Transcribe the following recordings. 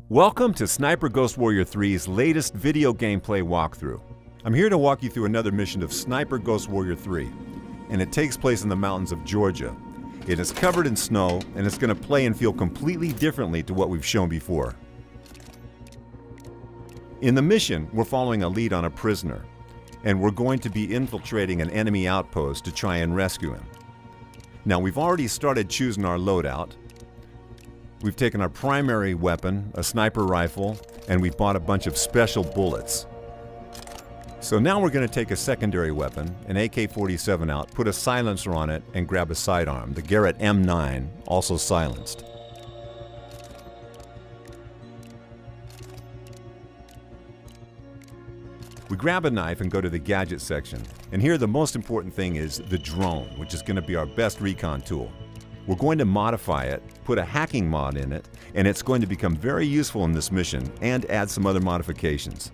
Welcome to Sniper Ghost Warrior 3's latest video gameplay walkthrough. I'm here to walk you through another mission of Sniper Ghost Warrior 3, and it takes place in the mountains of Georgia. It is covered in snow, and it's going to play and feel completely differently to what we've shown before. In the mission, we're following a lead on a prisoner, and we're going to be infiltrating an enemy outpost to try and rescue him. Now, we've already started choosing our loadout. We've taken our primary weapon, a sniper rifle, and we've bought a bunch of special bullets. So now we're going to take a secondary weapon, an AK-47 out, put a silencer on it, and grab a sidearm, the Garrett M9, also silenced. We grab a knife and go to the gadget section. And here the most important thing is the drone, which is going to be our best recon tool. We're going to modify it, put a hacking mod in it, and it's going to become very useful in this mission and add some other modifications.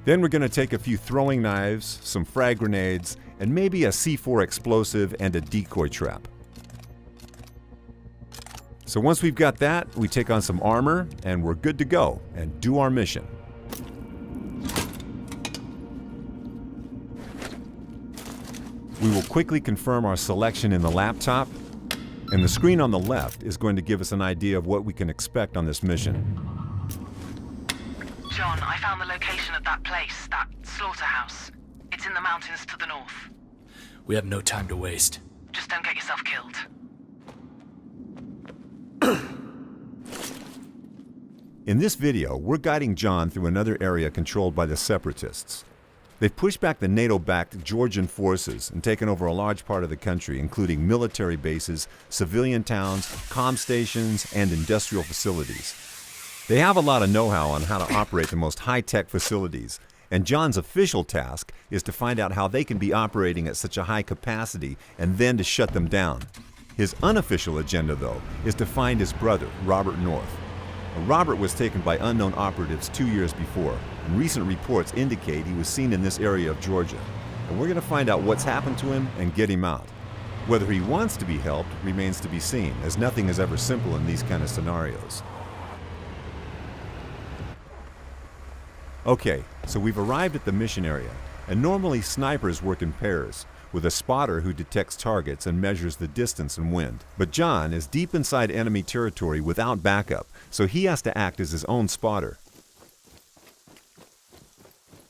Then we're going to take a few throwing knives, some frag grenades, and maybe a C4 explosive and a decoy trap. So once we've got that, we take on some armor and we're good to go and do our mission. We will quickly confirm our selection in the laptop, and the screen on the left is going to give us an idea of what we can expect on this mission. John, I found the location of that place, that Slaughterhouse. It's in the mountains to the north. We have no time to waste. Just don't get yourself killed. In this video, we're guiding John through another area controlled by the separatists. They've pushed back the NATO-backed Georgian forces and taken over a large part of the country, including military bases, civilian towns, comm stations, and industrial facilities. They have a lot of know-how on how to operate the most high-tech facilities, and John's official task is to find out how they can be operating at such a high capacity and then to shut them down. His unofficial agenda, though, is to find his brother, Robert North. Robert was taken by unknown operatives 2 years before, and recent reports indicate he was seen in this area of Georgia. And we're going to find out what's happened to him and get him out. Whether he wants to be helped remains to be seen, as nothing is ever simple in these kind of scenarios. Okay, so we've arrived at the mission area, and normally snipers work in pairs, with a spotter who detects targets and measures the distance and wind. But John is deep inside enemy territory without backup, so he has to act as his own spotter.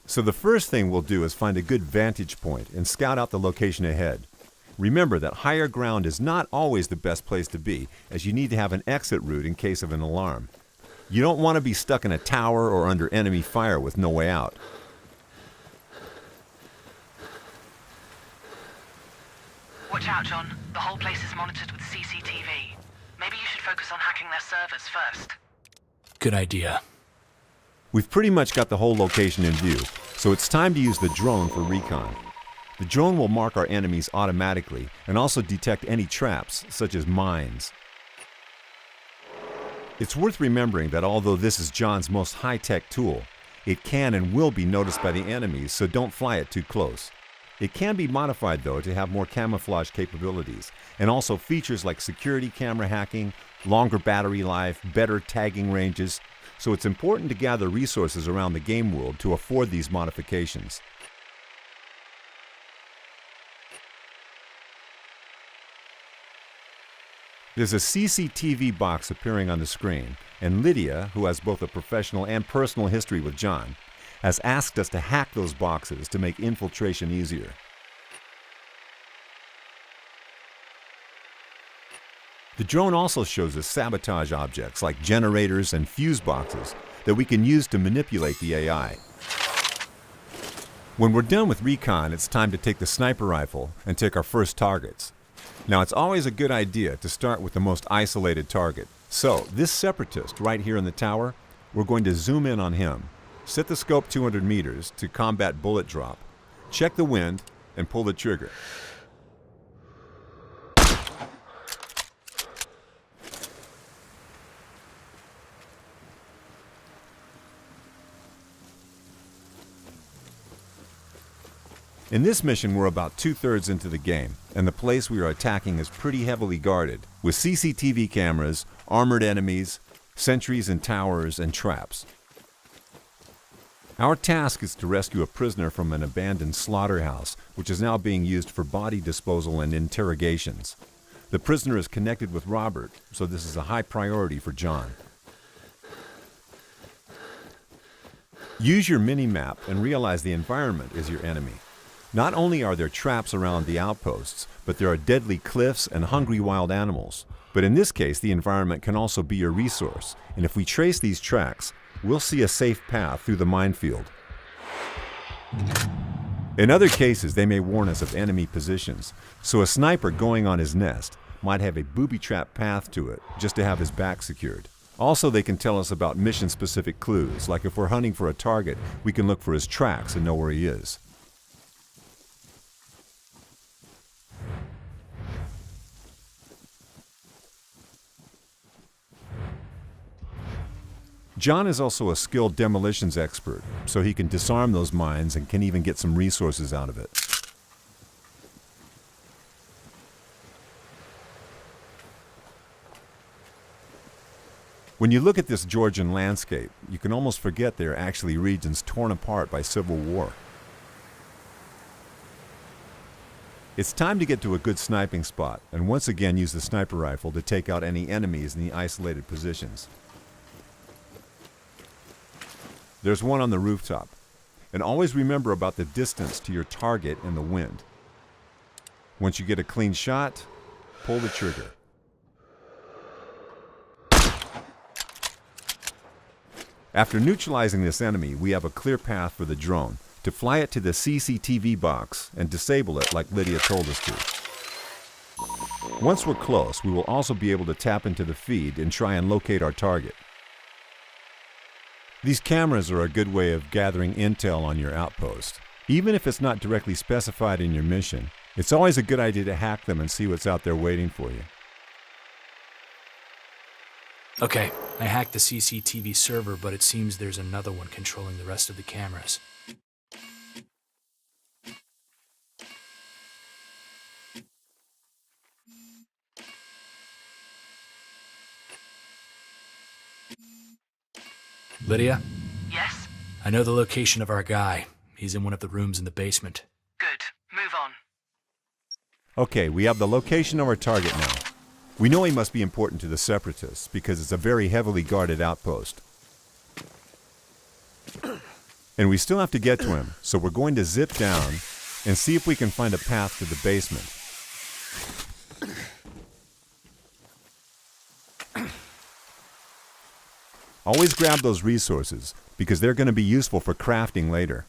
So the first thing we'll do is find a good vantage point and scout out the location ahead. Remember that higher ground is not always the best place to be, as you need to have an exit route in case of an alarm. You don't want to be stuck in a tower or under enemy fire with no way out. Watch out, John. The whole place is monitored with CCTV. Maybe you should focus on hacking their servers first. Good idea. We've pretty much got the whole location in view, so it's time to use the drone for recon. The drone will mark our enemies automatically and also detect any traps, such as mines. It's worth remembering that although this is John's most high-tech tool, it can and will be noticed by the enemies, so don't fly it too close. It can be modified, though, to have more camouflage capabilities, and also features like security camera hacking, longer battery life, better tagging ranges, so it's important to gather resources around the game world to afford these modifications. There's a CCTV box appearing on the screen, and Lydia, who has both a professional and personal history with John, has asked us to hack those boxes to make infiltration easier. The drone also shows us sabotage objects like generators and fuse boxes that we can use to manipulate the AI. When we're done with recon, it's time to take the sniper rifle and take our first targets. Now, it's always a good idea to start with the most isolated target. So, this separatist right here in the tower, we're going to zoom in on him. Set the scope 200 meters to combat bullet drop. Check the wind and pull the trigger. In this mission, we're about 2/3 into the game, and the place we are attacking is pretty heavily guarded, with CCTV cameras, armored enemies, sentries and towers, and traps. Our task is to rescue a prisoner from an abandoned slaughterhouse, which is now being used for body disposal and interrogations. The prisoner is connected with Robert, so this is a high priority for John. Use your mini-map and realize the environment is your enemy. Not only are there traps around the outposts, but there are deadly cliffs and hungry wild animals. But in this case, the environment can also be your resource, and if we trace these tracks, we'll see a safe path through the minefield. In other cases, they may warn us of enemy positions, so a sniper going on his nest might have a booby-trap path to it just to have his back secured. Also, they can tell us about mission-specific clues, like if we're hunting for a target, we can look for his tracks and know where he is. John is also a skilled demolitions expert, so he can disarm those mines and can even get some resources out of it. When you look at this Georgian landscape, you can almost forget they are actually regions torn apart by civil war. It's time to get to a good sniping spot and once again use the sniper rifle to take out any enemies in the isolated positions. There's one on the rooftop. And always remember about the distance to your target and the wind. Once you get a clean shot, pull the trigger. After neutralizing this enemy, we have a clear path for the drone to fly it to the CCTV box and disable it like Lydia told us to. Once we're close, we will also be able to tap into the feed and try and locate our target. These cameras are a good way of gathering intel on your outpost. Even if it's not directly specified in your mission, it's always a good idea to hack them and see what's out there waiting for you. Okay, I hacked the CCTV server, but it seems there's another one controlling the rest of the cameras. Lydia? Yes? I know the location of our guy. He's in one of the rooms in the basement. Good. Move on. Okay, we have the location of our target now. We know he must be important to the separatists because it's a very heavily guarded outpost. And we still have to get to him, so we're going to zip down and see if we can find a path to the basement. Always grab those resources, because they're going to be useful for crafting later.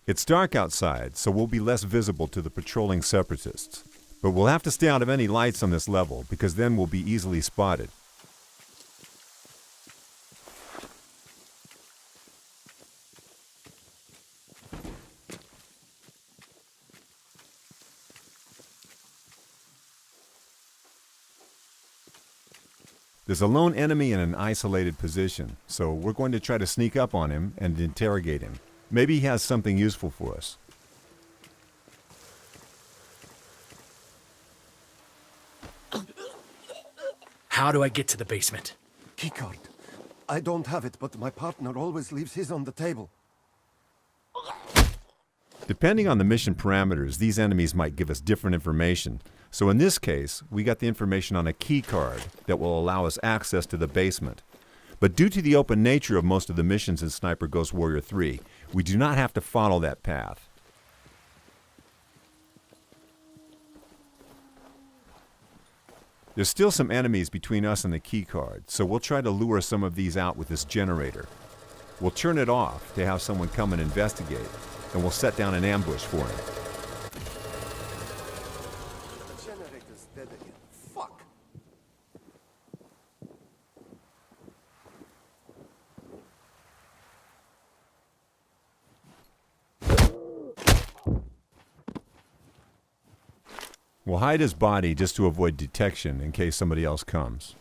It's dark outside, so we'll be less visible to the patrolling separatists. But we'll have to stay out of any lights on this level, because then we'll be easily spotted. There's a lone enemy in an isolated position, so we're going to try to sneak up on him and interrogate him. Maybe he has something useful for us. How do I get to the basement? Keycard. I don't have it, but my partner always leaves his on the table. Depending on the mission parameters, these enemies might give us different information. So in this case, we got the information on a key card that will allow us access to the basement. But due to the open nature of most of the missions in Sniper Ghost Warrior 3, we do not have to follow that path. There's still some enemies between us and the key card, so we'll try to lure some of these out with this generator. We'll turn it off to have someone come and investigate, and we'll set down an ambush for him. The generator's dead again. Fuck! We'll hide his body just to avoid detection in case somebody else comes.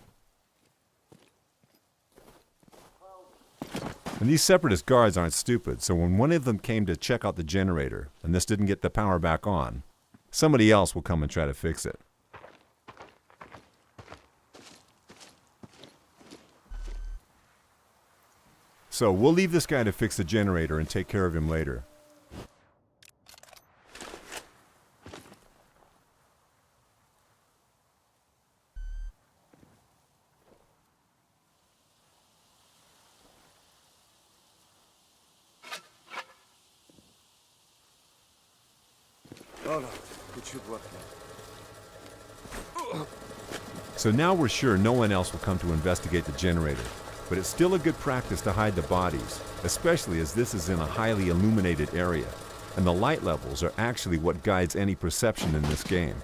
And these separatist guards aren't stupid, so when one of them came to check out the generator, and this didn't get the power back on, somebody else will come and try to fix it. So we'll leave this guy to fix the generator and take care of him later. All right, it should work now. So now we're sure no one else will come to investigate the generator, but it's still a good practice to hide the bodies, especially as this is in a highly illuminated area, and the light levels are actually what guides any perception in this game.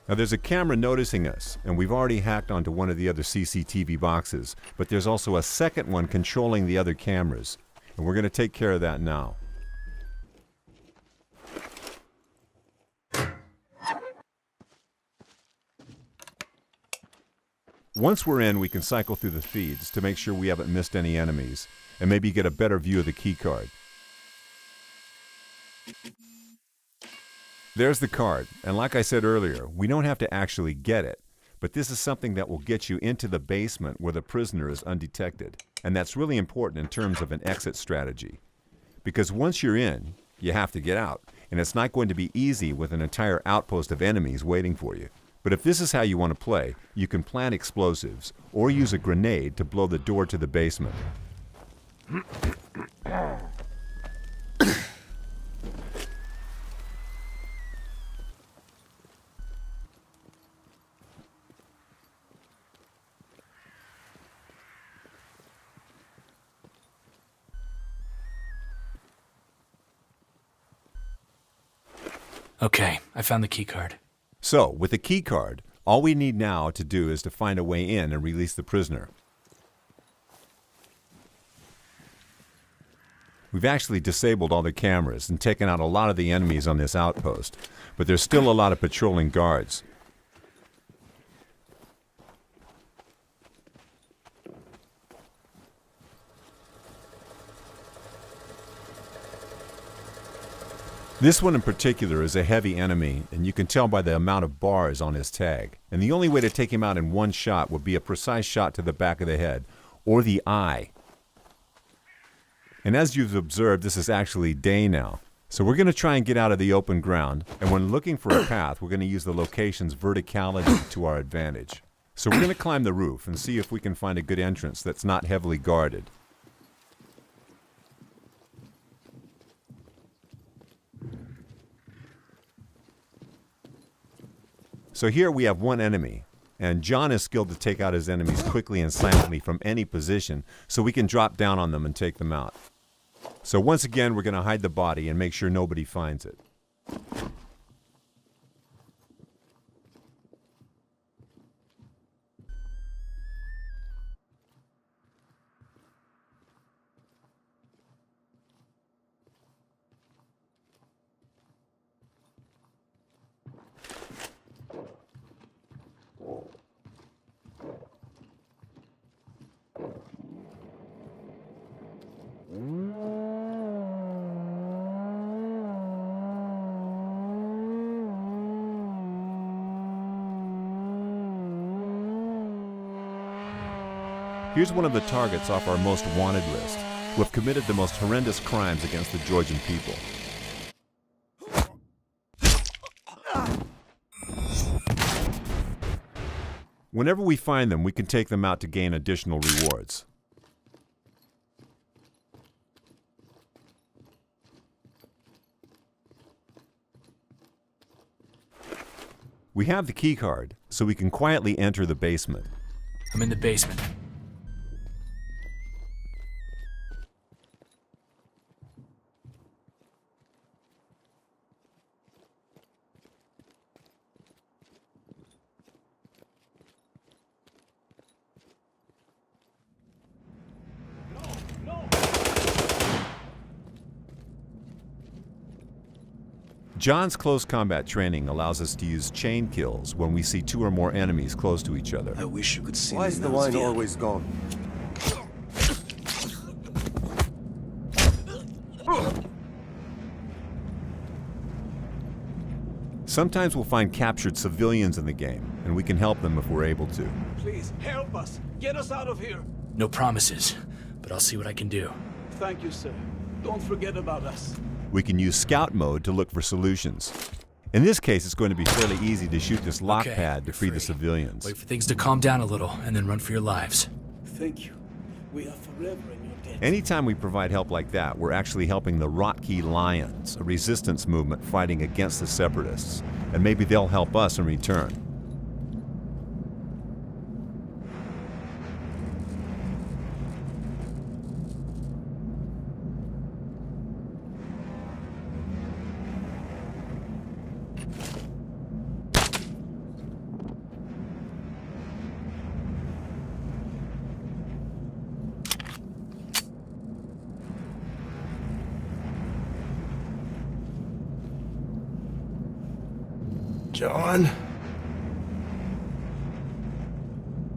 Now there's a camera noticing us, and we've already hacked onto one of the other CCTV boxes, but there's also a second one controlling the other cameras, and we're going to take care of that now. Once we're in, we can cycle through the feeds to make sure we haven't missed any enemies, and maybe get a better view of the keycard. There's the card, and like I said earlier, we don't have to actually get it, but this is something that will get you into the basement where the prisoner is undetected, and that's really important in terms of an exit strategy. Because once you're in, you have to get out, and it's not going to be easy with an entire outpost of enemies waiting for you. But if this is how you want to play, you can plant explosives, or use a grenade to blow the door to the basement. Okay, I found the keycard. So, with the key card, all we need now to do is to find a way in and release the prisoner. We've actually disabled all the cameras and taken out a lot of the enemies on this outpost, but there's still a lot of patrolling guards. This one in particular is a heavy enemy, and you can tell by the amount of bars on his tag. And the only way to take him out in one shot would be a precise shot to the back of the head, or the eye. And as you've observed, this is actually day now. So we're going to try and get out of the open ground, and when looking for a path, we're going to use the location's verticality to our advantage. So we're going to climb the roof and see if we can find a good entrance that's not heavily guarded. So here we have one enemy, and John is skilled to take out his enemies quickly and silently from any position, so we can drop down on them and take them out. So once again, we're going to hide the body and make sure nobody finds it. Here's one of the targets off our most wanted list, who have committed the most horrendous crimes against the Georgian people. Whenever we find them, we can take them out to gain additional rewards. We have the key card, so we can quietly enter the basement. I'm in the basement. John's close combat training allows us to use chain kills when we see two or more enemies close to each other. I wish you could see Why me is the now, wine Sven. always gone? Sometimes we'll find captured civilians in the game, and we can help them if we're able to. Please, help us. Get us out of here. No promises, but I'll see what I can do. Thank you, sir. Don't forget about us. We can use scout mode to look for solutions. In this case, it's going to be fairly easy to shoot this lock Okay, pad to you're free the free. civilians. Wait for things to calm down a little, and then run for your lives. Thank you. We are forever in your debt. Anytime we provide help like that, we're actually helping the Rotkey Lions, a resistance movement fighting against the separatists. And maybe they'll help us in return. John?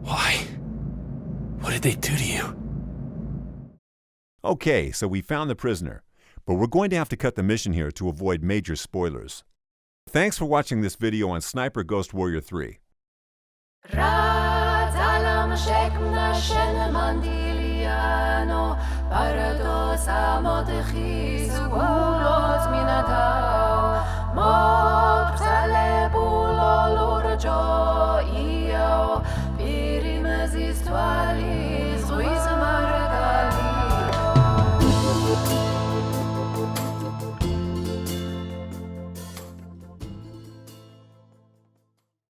Why? What did they do to you? Okay, so we found the prisoner, but we're going to have to cut the mission here to avoid major spoilers. Thanks for watching this video on Sniper Ghost Warrior 3. مبتل بولا لور